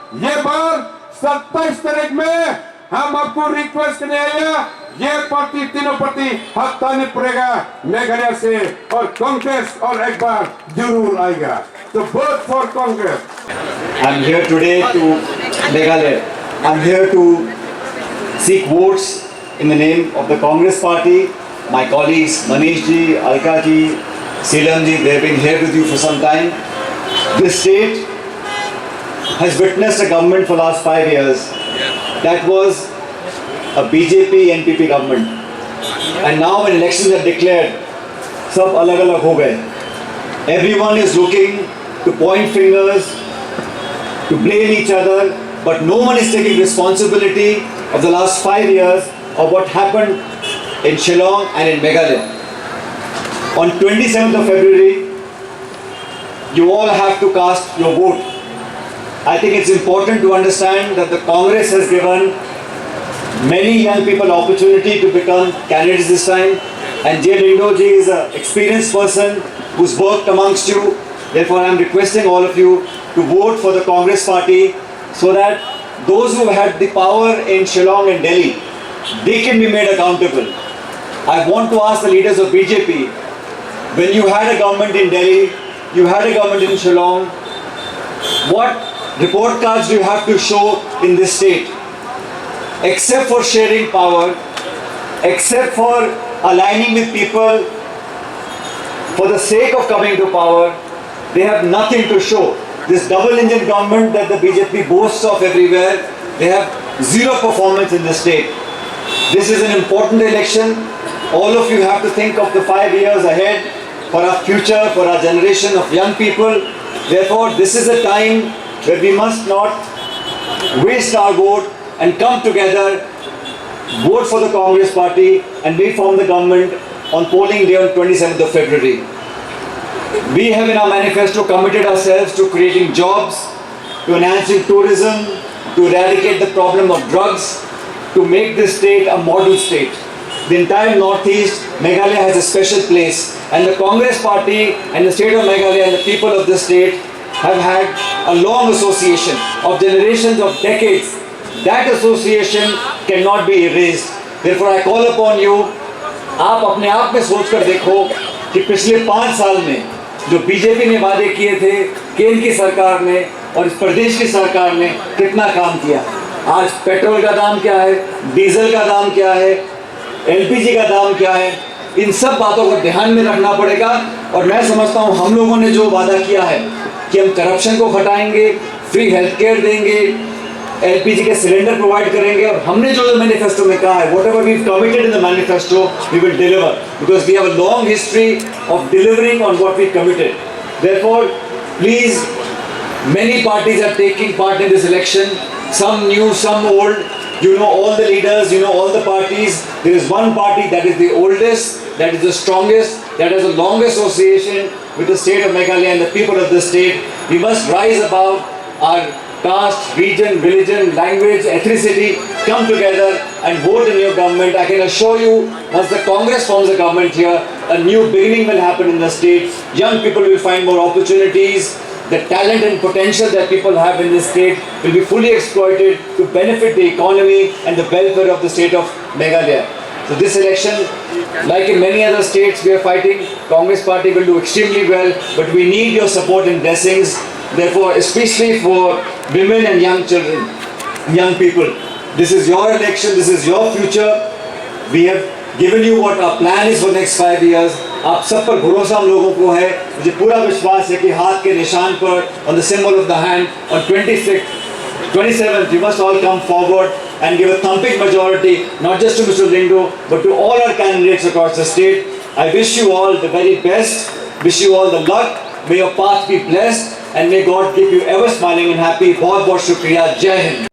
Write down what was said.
ये बार 27 तारीख में हम आपको रिक्वेस्ट करने आए, ये पार्टी तीनों पार्टी हाथ ताने पड़ेगा मेघालय से, और कांग्रेस और एक बार जरूर आएगा, तो vote for Congress. I'm here today to Meghalaya. I'm here to seek votes in the name of the Congress Party. My colleagues Manish ji, Alka ji, Shillong ji, they've been here with you for some time. This state has witnessed a government for the last 5 years that was a BJP NPP government, and now when elections are declared, sab alag alag ho gaye. Everyone is looking to point fingers, to blame each other, but no one is taking responsibility of the last 5 years of what happened in Shillong and in Meghalaya. On 27th of February, you all have to cast your vote. I think it's important to understand that the Congress has given many young people opportunity to become candidates this time, and J. Lindoji is an experienced person who's worked amongst you. Therefore, I'm requesting all of you to vote for the Congress Party so that those who had the power in Shillong and Delhi, they can be made accountable. I want to ask the leaders of BJP, when you had a government in Delhi, you had a government in Shillong, what report cards do you have to show in this state? Except for sharing power, except for aligning with people for the sake of coming to power, they have nothing to show. This double engine government that the BJP boasts of everywhere, they have zero performance in the state. This is an important election. All of you have to think of the 5 years ahead for our future, for our generation of young people. Therefore, this is a time where we must not waste our vote and come together, vote for the Congress Party, and we form the government on polling day on 27th of February. We have in our manifesto committed ourselves to creating jobs, to enhancing tourism, to eradicate the problem of drugs, to make this state a model state. The entire Northeast, Meghalaya has a special place, and the Congress Party and the state of Meghalaya and the people of this state have had a long association of generations, of decades. That association cannot be erased. Therefore, I call upon you, आप अपने आप में सोच कर देखो कि पिछले 5 साल में जो बीजेपी ने वादे किए थे, केंद्र की सरकार ने और इस प्रदेश की सरकार ने कितना काम किया। आज पेट्रोल का दाम क्या है, डीजल का दाम क्या है, एलपीजी का दाम क्या है, इन सब बातों को ध्यान में रखना पड़ेगा। और मैं समझता हूँ हम लोगों ने जो वादा किया है कि हम करप्शन को हटाएंगे, फ्री हेल्थ केयर देंगे, एलपीजी के सिलेंडर प्रोवाइड करेंगे, और हमने जो मैनिफेस्टो में कहा है, whatever we've committed in the manifesto, we will deliver, because we have a long history of delivering on what we committed. Therefore, please, many parties are taking part in this election, some new, some old. You know all the leaders, you know all the parties. There is one party that is the oldest, that is the strongest, that has a long association with the state of Meghalaya and the people of the state. We must rise above our caste, region, religion, language, ethnicity, come together and vote in your government. I can assure you, once the Congress forms a government here, a new beginning will happen in the state. Young people will find more opportunities. The talent and potential that people have in this state will be fully exploited to benefit the economy and the welfare of the state of Meghalaya. So this election, like in many other states we are fighting, Congress Party will do extremely well, but we need your support and blessings. Therefore, especially for women and young children, young people, this is your election, this is your future. We have given you what our plan is for next 5 years. आप सब पर भरोसा हम लोगों को है, मुझे पूरा विश्वास है कि हाथ के निशान पर, on the symbol of the hand, on 27th, you must all come forward and give a thumping majority, not just to Mr. Lindo, but to all our candidates across the state. I wish you all the very best, wish you all the luck, may your path be blessed, and may God keep you ever smiling and happy. बहुत बहुत शुक्रिया, जय हिंद।